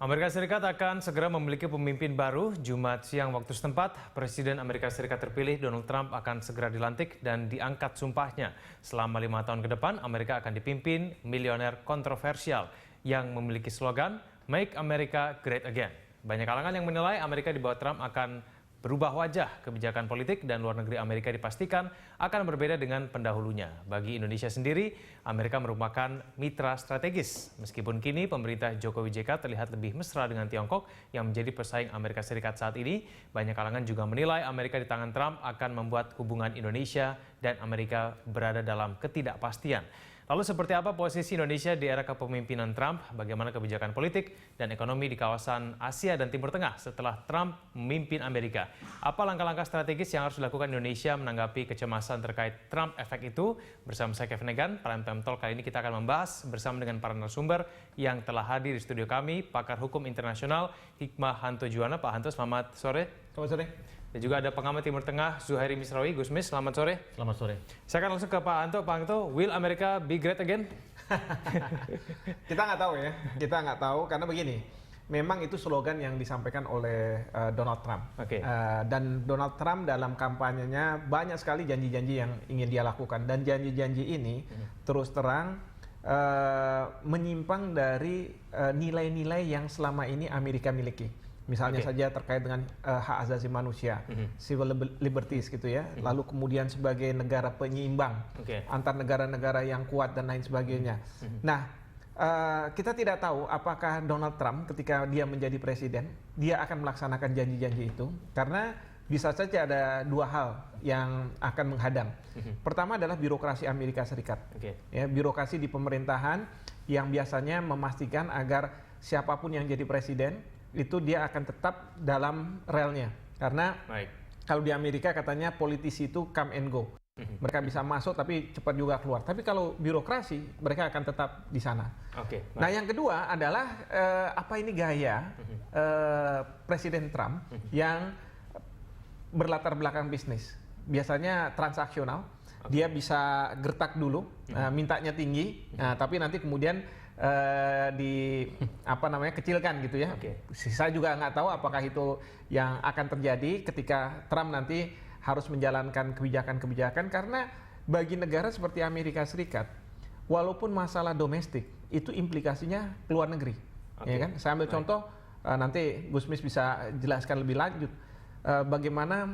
Amerika Serikat akan segera memiliki pemimpin baru. Jumat siang waktu setempat, Presiden Amerika Serikat terpilih Donald Trump akan segera dilantik dan diangkat sumpahnya. Selama 5 tahun ke depan, Amerika akan dipimpin milioner kontroversial yang memiliki slogan Make America Great Again. Banyak kalangan yang menilai Amerika di bawah Trump akan berubah wajah. Kebijakan politik dan luar negeri Amerika dipastikan akan berbeda dengan pendahulunya. Bagi Indonesia sendiri, Amerika merupakan mitra strategis. Meskipun kini pemerintah Jokowi JK terlihat lebih mesra dengan Tiongkok yang menjadi pesaing Amerika Serikat saat ini, banyak kalangan juga menilai Amerika di tangan Trump akan membuat hubungan Indonesia dan Amerika berada dalam ketidakpastian. Lalu seperti apa posisi Indonesia di era kepemimpinan Trump? Bagaimana kebijakan politik dan ekonomi di kawasan Asia dan Timur Tengah setelah Trump memimpin Amerika? Apa langkah-langkah strategis yang harus dilakukan Indonesia menanggapi kecemasan terkait Trump efek itu? Bersama saya Kevin Egan, Prime Time Talk kali ini kita akan membahas bersama dengan para narasumber yang telah hadir di studio kami, pakar hukum internasional Hikmah Hanto Juwana. Pak Hanto, selamat sore. Selamat sore. Dan juga ada pengamat Timur Tengah Zuhairi Misrawi. Gusmis, selamat sore. Selamat sore. Saya akan langsung ke Pak Hanto. Pak Hanto, will America be great again? Kita nggak tahu ya. Kita nggak tahu karena begini. Memang itu slogan yang disampaikan oleh Donald Trump. Dan Donald Trump dalam kampanyenya banyak sekali janji-janji yang ingin dia lakukan. Dan janji-janji ini terus terang menyimpang dari nilai-nilai yang selama ini Amerika miliki. Misalnya saja terkait dengan hak asasi manusia, civil liberties gitu ya. Lalu kemudian sebagai negara penyeimbang antar negara-negara yang kuat dan lain sebagainya. Nah, kita tidak tahu apakah Donald Trump ketika dia menjadi presiden, dia akan melaksanakan janji-janji itu. Karena bisa saja ada dua hal yang akan menghadang. Pertama adalah birokrasi Amerika Serikat. Ya, birokrasi di pemerintahan yang biasanya memastikan agar siapapun yang jadi presiden, itu dia akan tetap dalam relnya. Karena kalau di Amerika katanya politisi itu come and go. Mereka bisa masuk tapi cepat juga keluar. Tapi kalau birokrasi mereka akan tetap di sana. Nah yang kedua adalah apa ini gaya Presiden Trump yang berlatar belakang bisnis. Biasanya transaksional. Dia bisa gertak dulu, mintanya tinggi, tapi nanti kemudian kecilkan gitu ya. Saya juga nggak tahu apakah itu yang akan terjadi ketika Trump nanti harus menjalankan kebijakan-kebijakan, karena bagi negara seperti Amerika Serikat, walaupun masalah domestik itu implikasinya ke luar negeri. Ya kan? Saya ambil contoh, nanti Gusmis bisa jelaskan lebih lanjut bagaimana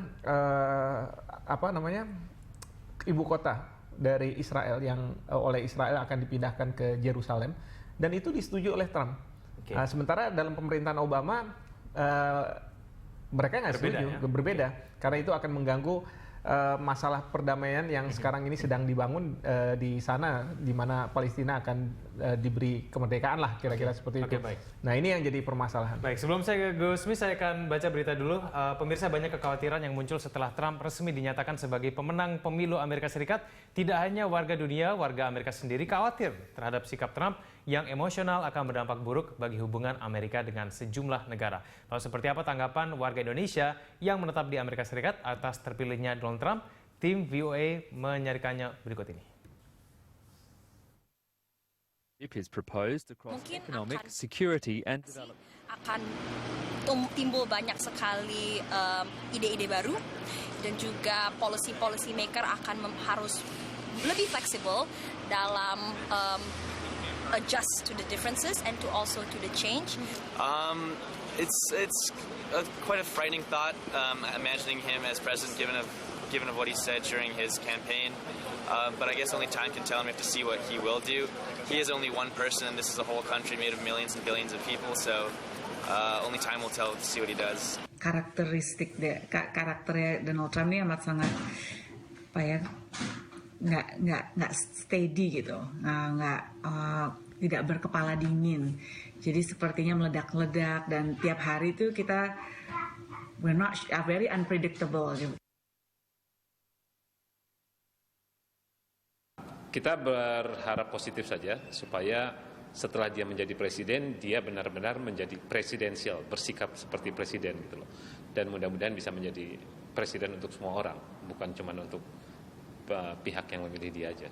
ibu kota dari Israel yang oleh Israel akan dipindahkan ke Yerusalem, dan itu disetujui oleh Trump. Sementara dalam pemerintahan Obama mereka nggak setuju, berbeda, karena itu akan mengganggu masalah perdamaian yang sekarang ini sedang dibangun di sana, di mana Palestina akan diberi kemerdekaan lah, kira-kira seperti itu. Nah ini yang jadi permasalahan. Baik, sebelum saya ke Gusmis, saya akan baca berita dulu. Pemirsa, banyak kekhawatiran yang muncul setelah Trump resmi dinyatakan sebagai pemenang pemilu Amerika Serikat. Tidak hanya warga dunia, warga Amerika sendiri khawatir terhadap sikap Trump yang emosional akan berdampak buruk bagi hubungan Amerika dengan sejumlah negara. Lalu seperti apa tanggapan warga Indonesia yang menetap di Amerika Serikat atas terpilihnya Donald Trump? Tim VOA menyarikannya berikut ini. Mungkin akan timbul banyak sekali ide-ide baru, dan juga policy maker akan harus lebih fleksibel dalam adjust to the differences and to also to the change. It's quite a frightening thought, imagining him as president given of what he said during his campaign. But I guess only time can tell, and we have to see what he will do. He is only one person, and this is a whole country made of millions and billions of people, so only time will tell to see what he does. Karakternya Donald Trump ini amat sangat nggak steady gitu, tidak berkepala dingin. Jadi sepertinya meledak-ledak, dan tiap hari itu kita very unpredictable gitu. Kita berharap positif saja supaya setelah dia menjadi presiden, dia benar-benar menjadi presidensial, bersikap seperti presiden gitu loh. Dan mudah-mudahan bisa menjadi presiden untuk semua orang, bukan cuma untuk pihak yang memilih dia aja.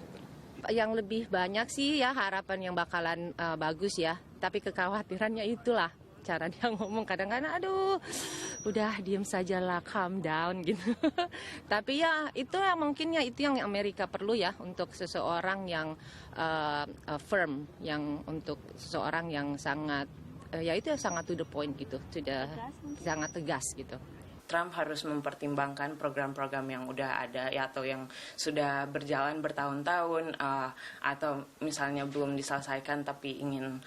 Yang lebih banyak sih ya harapan yang bakalan bagus ya, tapi kekhawatirannya itulah cara dia ngomong kadang-kadang aduh udah diem sajalah, calm down gitu. Tapi ya itu yang mungkin ya itu yang Amerika perlu ya untuk seseorang yang firm, yang untuk seseorang yang sangat ya itu sangat to the point gitu, sudah sangat tegas gitu. Trump harus mempertimbangkan program-program yang udah ada ya, atau yang sudah berjalan bertahun-tahun atau misalnya belum diselesaikan tapi ingin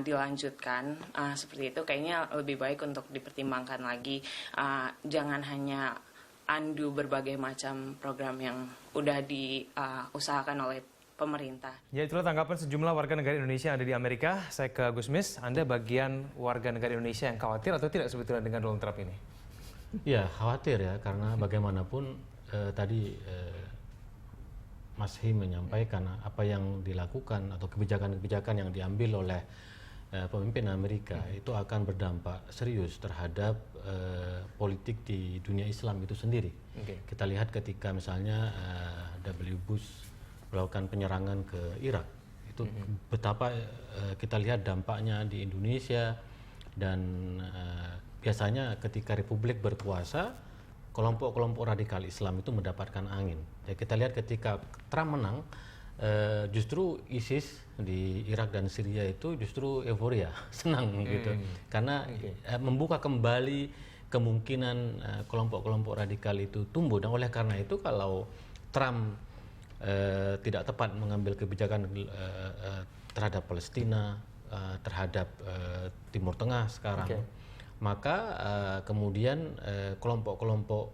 dilanjutkan seperti itu. Kayaknya lebih baik untuk dipertimbangkan lagi, jangan hanya undo berbagai macam program yang udah diusahakan oleh pemerintah. Ya, itulah tanggapan sejumlah warga negara Indonesia yang ada di Amerika. Saya ke Gusmis, Anda bagian warga negara Indonesia yang khawatir atau tidak sebetulnya dengan Donald Trump ini? Ya, khawatir ya, karena bagaimanapun tadi Mas Him menyampaikan apa yang dilakukan atau kebijakan-kebijakan yang diambil oleh pemimpin Amerika itu akan berdampak serius terhadap politik di dunia Islam itu sendiri. Kita lihat ketika misalnya W. Bush melakukan penyerangan ke Irak, itu betapa kita lihat dampaknya di Indonesia. Dan biasanya ketika Republik berkuasa, kelompok-kelompok radikal Islam itu mendapatkan angin. Ya, kita lihat ketika Trump menang, justru ISIS di Irak dan Syria itu justru euforia, senang gitu, karena membuka kembali kemungkinan kelompok-kelompok radikal itu tumbuh. Dan oleh karena itu kalau Trump tidak tepat mengambil kebijakan terhadap Palestina, terhadap Timur Tengah sekarang, maka kemudian kelompok-kelompok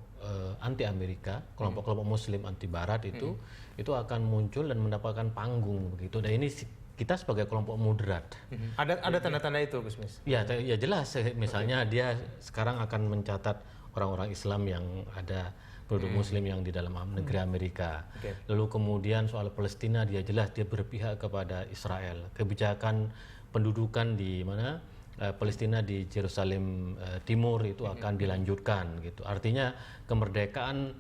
anti Amerika, kelompok-kelompok Muslim anti Barat itu akan muncul dan mendapatkan panggung begitu. Dan ini kita sebagai kelompok moderat. Ada tanda-tanda itu, Gusmis? Ya jelas. Misalnya dia sekarang akan mencatat orang-orang Islam yang ada penduduk Muslim yang di dalam negeri Amerika. Lalu kemudian soal Palestina dia jelas dia berpihak kepada Israel. Kebijakan pendudukan di mana Palestina di Yerusalem Timur itu akan dilanjutkan gitu. Artinya kemerdekaan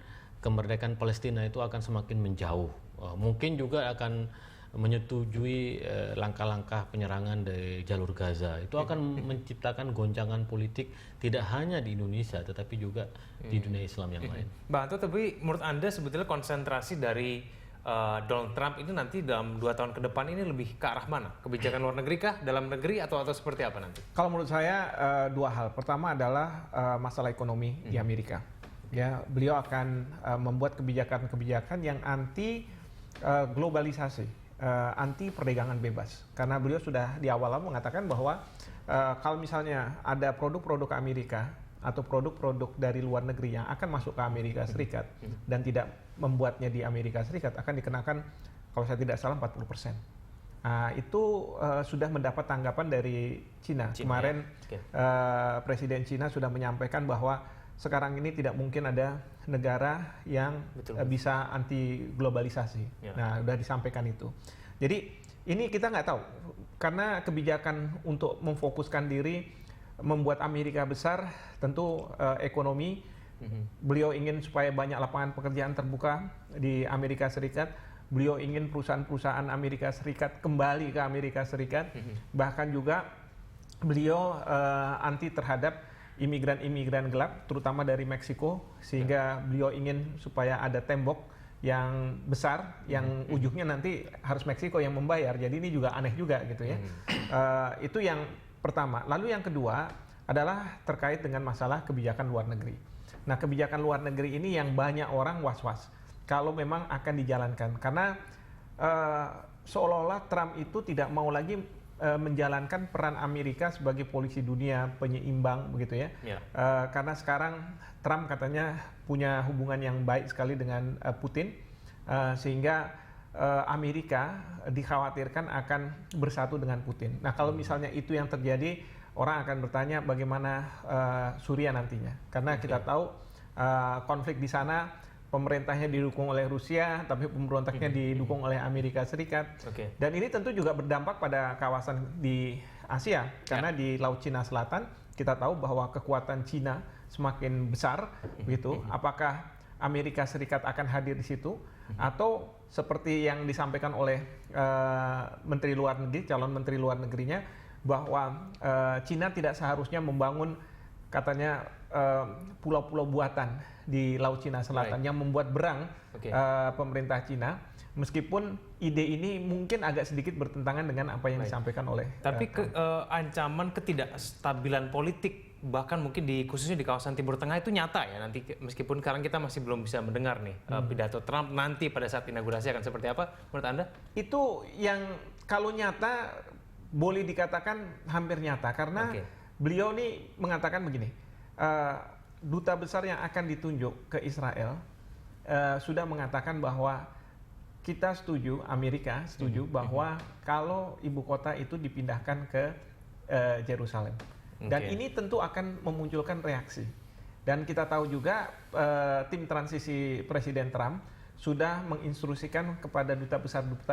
Palestina itu akan semakin menjauh. Mungkin juga akan menyetujui langkah-langkah penyerangan dari jalur Gaza. Itu akan menciptakan goncangan politik tidak hanya di Indonesia tetapi juga di dunia Islam yang lain. Mbak Anto, tapi menurut Anda sebetulnya konsentrasi dari Donald Trump ini nanti dalam 2 tahun ke depan ini lebih ke arah mana? Kebijakan luar negeri kah, dalam negeri atau seperti apa nanti? Kalau menurut saya 2 hal. Pertama adalah masalah ekonomi di Amerika. Ya, beliau akan membuat kebijakan-kebijakan yang anti globalisasi, anti perdagangan bebas. Karena beliau sudah di awal-awal mengatakan bahwa kalau misalnya ada produk-produk Amerika atau produk-produk dari luar negeri yang akan masuk ke Amerika Serikat dan tidak membuatnya di Amerika Serikat akan dikenakan, kalau saya tidak salah, 40%. Itu sudah mendapat tanggapan dari Cina. Kemarin Presiden Cina sudah menyampaikan bahwa sekarang ini tidak mungkin ada negara yang bisa anti globalisasi. Nah, sudah disampaikan itu. Jadi ini kita nggak tahu, karena kebijakan untuk memfokuskan diri membuat Amerika besar, tentu ekonomi. Beliau ingin supaya banyak lapangan pekerjaan terbuka di Amerika Serikat. Beliau ingin perusahaan-perusahaan Amerika Serikat kembali ke Amerika Serikat. Bahkan juga beliau anti terhadap imigran-imigran gelap, terutama dari Meksiko, sehingga beliau ingin supaya ada tembok yang besar, yang ujungnya nanti harus Meksiko yang membayar. Jadi ini juga aneh juga gitu ya. Itu yang pertama. Lalu yang kedua adalah terkait dengan masalah kebijakan luar negeri. Nah, kebijakan luar negeri ini yang banyak orang was-was kalau memang akan dijalankan, karena seolah-olah Trump itu tidak mau lagi menjalankan peran Amerika sebagai polisi dunia penyeimbang begitu ya. Karena sekarang Trump katanya punya hubungan yang baik sekali dengan Putin, sehingga Amerika dikhawatirkan akan bersatu dengan Putin. Nah, kalau misalnya itu yang terjadi, orang akan bertanya bagaimana Suriah nantinya. Karena kita tahu konflik di sana pemerintahnya didukung oleh Rusia, tapi pemberontaknya didukung oleh Amerika Serikat. Dan ini tentu juga berdampak pada kawasan di Asia, karena di Laut Cina Selatan kita tahu bahwa kekuatan Cina semakin besar, begitu. Apakah Amerika Serikat akan hadir di situ, atau seperti yang disampaikan oleh Menteri Luar Negeri, calon Menteri Luar Negerinya, bahwa Cina tidak seharusnya membangun katanya pulau-pulau buatan di Laut Cina Selatan yang membuat berang pemerintah Cina, meskipun ide ini mungkin agak sedikit bertentangan dengan apa yang disampaikan oleh tapi ancaman ketidakstabilan politik bahkan mungkin khususnya di kawasan Timur Tengah itu nyata ya nanti, meskipun sekarang kita masih belum bisa mendengar nih pidato Trump nanti pada saat inaugurasi akan seperti apa menurut Anda? Itu yang kalau nyata boleh dikatakan hampir nyata karena beliau nih mengatakan begini, duta besar yang akan ditunjuk ke Israel sudah mengatakan bahwa kita setuju, Amerika setuju bahwa kalau ibu kota itu dipindahkan ke Yerusalem. Dan ini tentu akan memunculkan reaksi. Dan kita tahu juga tim transisi Presiden Trump sudah menginstruksikan kepada duta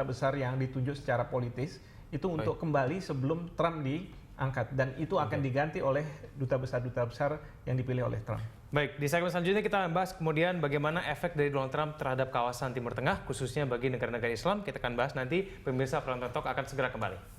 besar yang ditunjuk secara politis itu untuk kembali sebelum Trump diangkat, dan itu akan diganti oleh duta besar yang dipilih oleh Trump. Baik, di segmen selanjutnya kita bahas kemudian bagaimana efek dari Donald Trump terhadap kawasan Timur Tengah, khususnya bagi negara-negara Islam. Kita akan bahas nanti, pemirsa Frontal Talk akan segera kembali.